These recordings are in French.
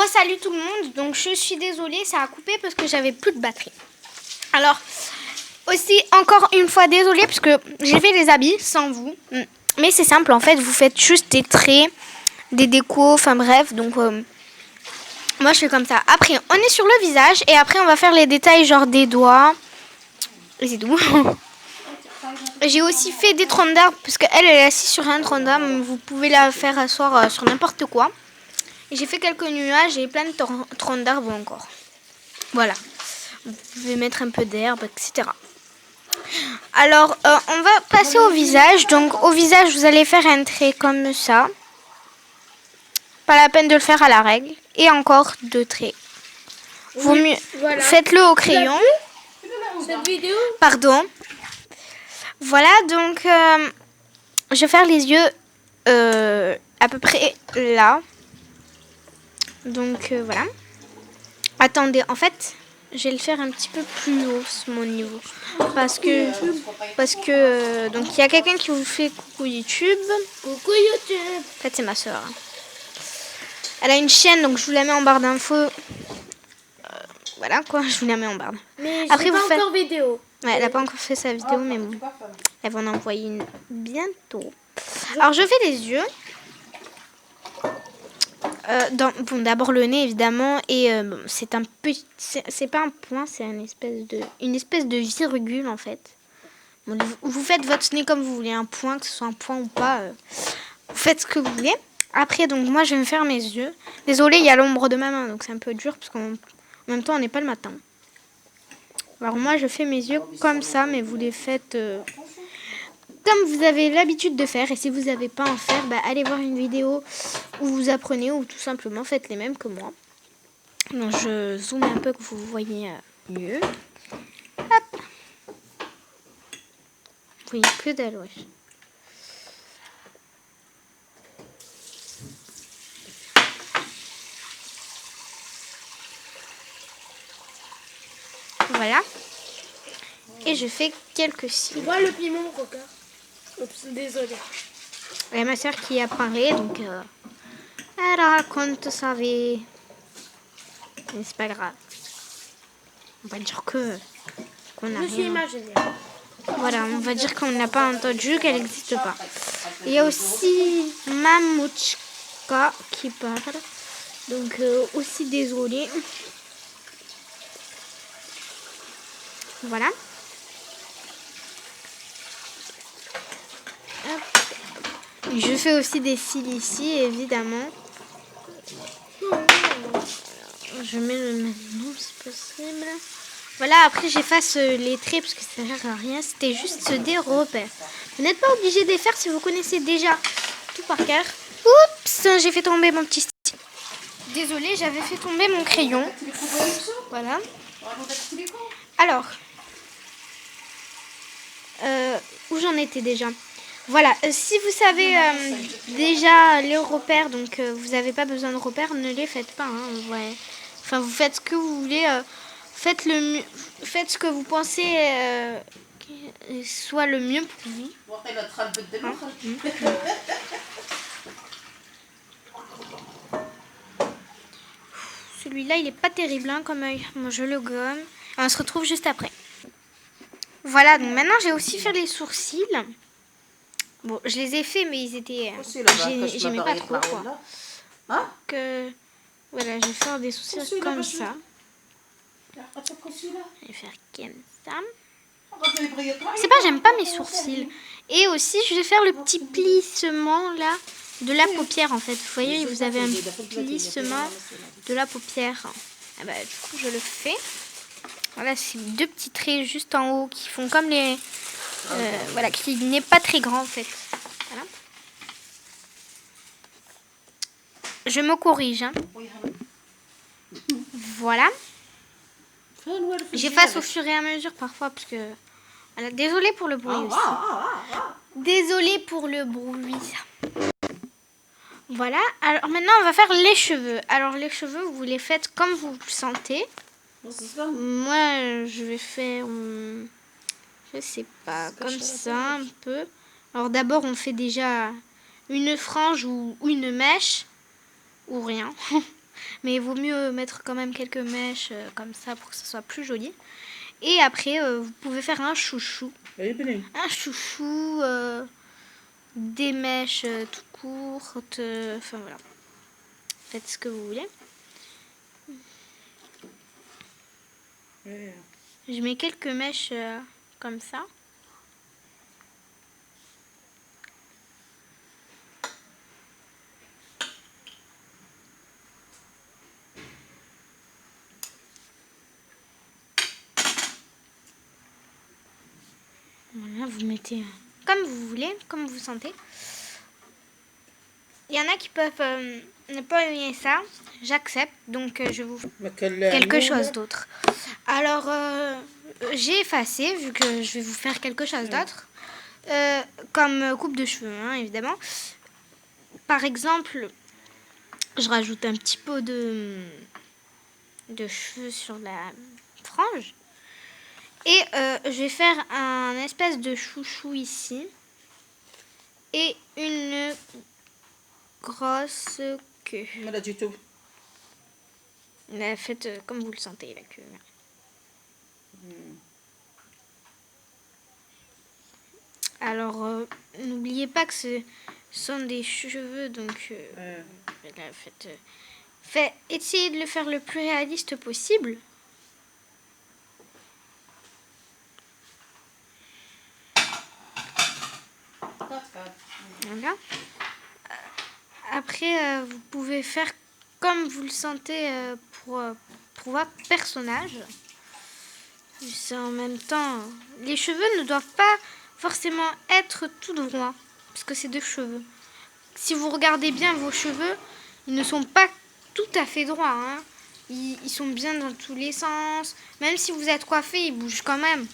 Re-salut tout le monde, donc je suis désolée, ça a coupé parce que j'avais plus de batterie. Alors, aussi encore une fois désolée parce que j'ai fait les habits sans vous. Mais c'est simple en fait, vous faites juste des traits, des décos, enfin bref, donc moi je fais comme ça. Après, on est sur le visage et après on va faire les détails genre des doigts. Et c'est tout. J'ai aussi fait des troncs d'arbres parce qu'elle est assise sur un tronc d'arbre, vous pouvez la faire asseoir sur n'importe quoi. J'ai fait quelques nuages et plein de troncs d'arbres encore. Voilà. Vous pouvez mettre un peu d'herbe, etc. Alors, on va passer au visage. Donc, au visage, vous allez faire un trait comme ça. Pas la peine de le faire à la règle. Et encore 2 traits. Vaut mieux. Voilà. Faites-le au crayon. Cette vidéo. Pardon. Voilà, donc, je vais faire les yeux à peu près là. Donc, voilà. Attendez, en fait, je vais le faire un petit peu plus haut, mon niveau. Parce que donc, il y a quelqu'un qui vous fait coucou YouTube. Coucou YouTube. En fait, c'est ma soeur. Elle a une chaîne, donc je vous la mets en barre d'infos. Voilà, quoi, je vous la mets en barre. Mais après, pas encore vidéo. Ouais, elle n'a pas encore fait sa vidéo, mais bon. Elle va en envoyer une bientôt. Alors, je fais les yeux. Bon, d'abord le nez évidemment et bon, c'est un petit, c'est pas un point, c'est une espèce de virgule en fait. Bon, vous faites votre nez comme vous voulez, un point, que ce soit un point ou pas, vous faites ce que vous voulez. Après donc moi je vais me faire mes yeux. Désolée, il y a l'ombre de ma main donc c'est un peu dur parce qu'en même temps on n'est pas le matin. Alors moi je fais mes yeux comme ça, mais vous les faites comme vous avez l'habitude de faire. Et si vous n'avez pas à en faire, bah, allez voir une vidéo où vous apprenez ou tout simplement faites les mêmes que moi. Donc je zoome un peu que vous voyez mieux. Hop. Vous voyez que dalle, ouais. Voilà. Et je fais quelques cils. Tu vois le piment, regarde. Oups, désolé. Et ma soeur qui apparaît, donc elle raconte sa vie. Mais c'est pas grave. On va dire qu'on a Je suis rien. imaginaire. Voilà, on va dire qu'on n'a pas entendu, qu'elle n'existe pas. Il y a aussi Mamouchka qui parle. Donc aussi désolée. Voilà. Hop. Je fais aussi des cils ici, évidemment. Je mets le maintenant si possible. Voilà, après j'efface les traits parce que ça sert à rien. C'était juste des repères. Vous n'êtes pas obligé de les faire si vous connaissez déjà tout par cœur. Oups, j'ai fait tomber mon petit stylo. Désolée, j'avais fait tomber mon crayon. Voilà. Alors, où j'en étais déjà? Voilà, si vous savez déjà les repères, donc vous n'avez pas besoin de repères, ne les faites pas. Hein, ouais. Enfin, vous faites ce que vous voulez. Faites ce que vous pensez soit le mieux pour vous. Celui-là, il est pas terrible hein, comme œil. Moi, je le gomme. On se retrouve juste après. Voilà, donc maintenant, j'ai aussi fait les sourcils. Bon, je les ai faits, mais ils étaient... j'aimais pas trop, quoi. Donc, voilà, je vais faire des sourcils comme ça. Je vais faire comme ça. C'est pas, j'aime pas mes sourcils. Et aussi, je vais faire le petit plissement, là, de la paupière, en fait. Vous voyez, vous avez un plissement de la paupière. Ah bah, du coup, je le fais. Voilà, c'est 2 petits traits juste en haut qui font comme les... voilà, qui n'est pas très grand, en fait. Voilà. Je me corrige. Hein. Voilà. J'efface au fur et à mesure parfois parce que... Voilà, désolée pour le bruit aussi. Désolée pour le bruit. Voilà. Alors maintenant, on va faire les cheveux. Alors les cheveux, vous les faites comme vous le sentez. Moi, je vais faire... je sais pas, comme ça un peu. Alors d'abord, on fait déjà une frange ou une mèche. Ou rien. mais il vaut mieux mettre quand même quelques mèches comme ça pour que ça soit plus joli. Et après, vous pouvez faire un chouchou. Un chouchou, des mèches tout courtes, enfin voilà. Faites ce que vous voulez. Je mets quelques mèches comme ça. Voilà, vous mettez comme vous voulez, comme vous sentez. Il y en a qui peuvent ne pas aimer ça. J'accepte, donc je vous quelque chose d'autre. Alors, j'ai effacé, vu que je vais vous faire quelque chose d'autre. Comme coupe de cheveux, hein, évidemment. Par exemple, je rajoute un petit peu de cheveux sur la frange. Et je vais faire un espèce de chouchou ici. Et une grosse queue. Faites comme vous le sentez, la queue. Alors, n'oubliez pas que ce sont des cheveux, donc essayez de le faire le plus réaliste possible. Voilà. Après, vous pouvez faire comme vous le sentez pour votre personnage. C'est en même temps, les cheveux ne doivent pas forcément être tout droits, parce que c'est des cheveux. Si vous regardez bien vos cheveux, ils ne sont pas tout à fait droits. Hein. Ils sont bien dans tous les sens. Même si vous êtes coiffé, ils bougent quand même.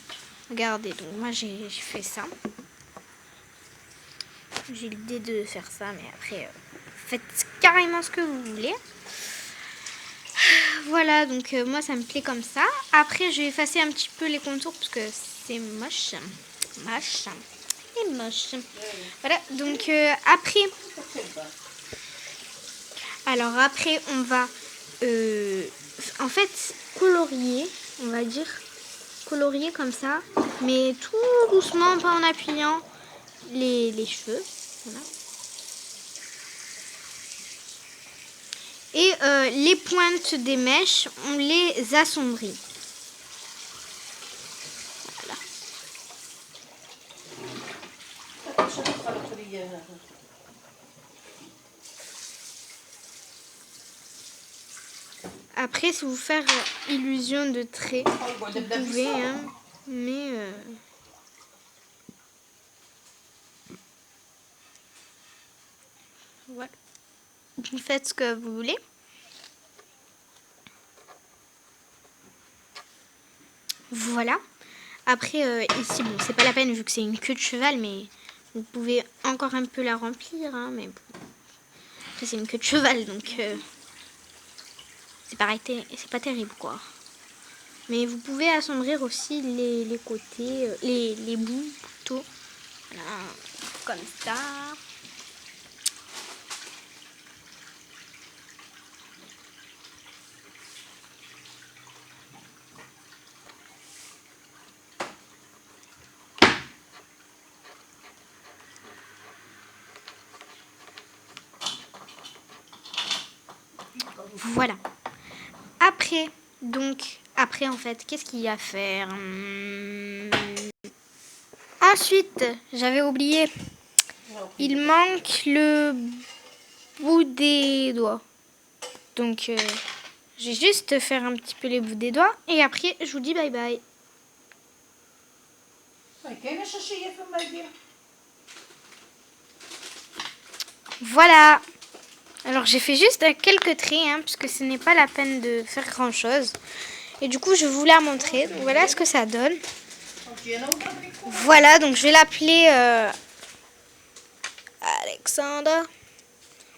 Regardez, donc moi j'ai fait ça. J'ai l'idée de faire ça, mais après, faites carrément ce que vous voulez. Voilà, donc moi ça me plaît comme ça. Après, je vais effacer un petit peu les contours parce que c'est moche. Moche. Et moche. Voilà, donc après... Alors après, on va en fait colorier, on va dire. Colorier comme ça, mais tout doucement, pas en appuyant les cheveux. Voilà. Et les pointes des mèches, on les assombrit. Voilà. Après, si vous faire illusion de trait, vous pouvez, hein, mais... Voilà. Vous faites ce que vous voulez. Voilà. Après, ici, bon, c'est pas la peine vu que c'est une queue de cheval, mais vous pouvez encore un peu la remplir. Hein, mais bon. Après, c'est une queue de cheval, donc c'est pas terrible, quoi. Mais vous pouvez assombrir aussi les côtés, les bouts plutôt. Voilà, comme ça. Voilà. Après en fait, qu'est-ce qu'il y a à faire? Ensuite, j'avais oublié. Il manque le bout des doigts. Donc, je vais juste faire un petit peu les bouts des doigts. Et après, je vous dis bye bye. Voilà. Alors j'ai fait juste quelques traits, hein, puisque ce n'est pas la peine de faire grand chose. Et du coup je vais vous la montrer. Donc, voilà ce que ça donne. Voilà, donc je vais l'appeler Alexandre.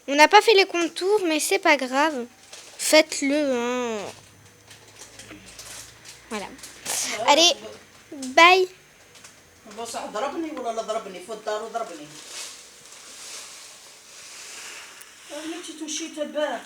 On n'a pas fait les contours, mais c'est pas grave. Faites-le. Hein. Voilà. Allez, bye. مشيت البارح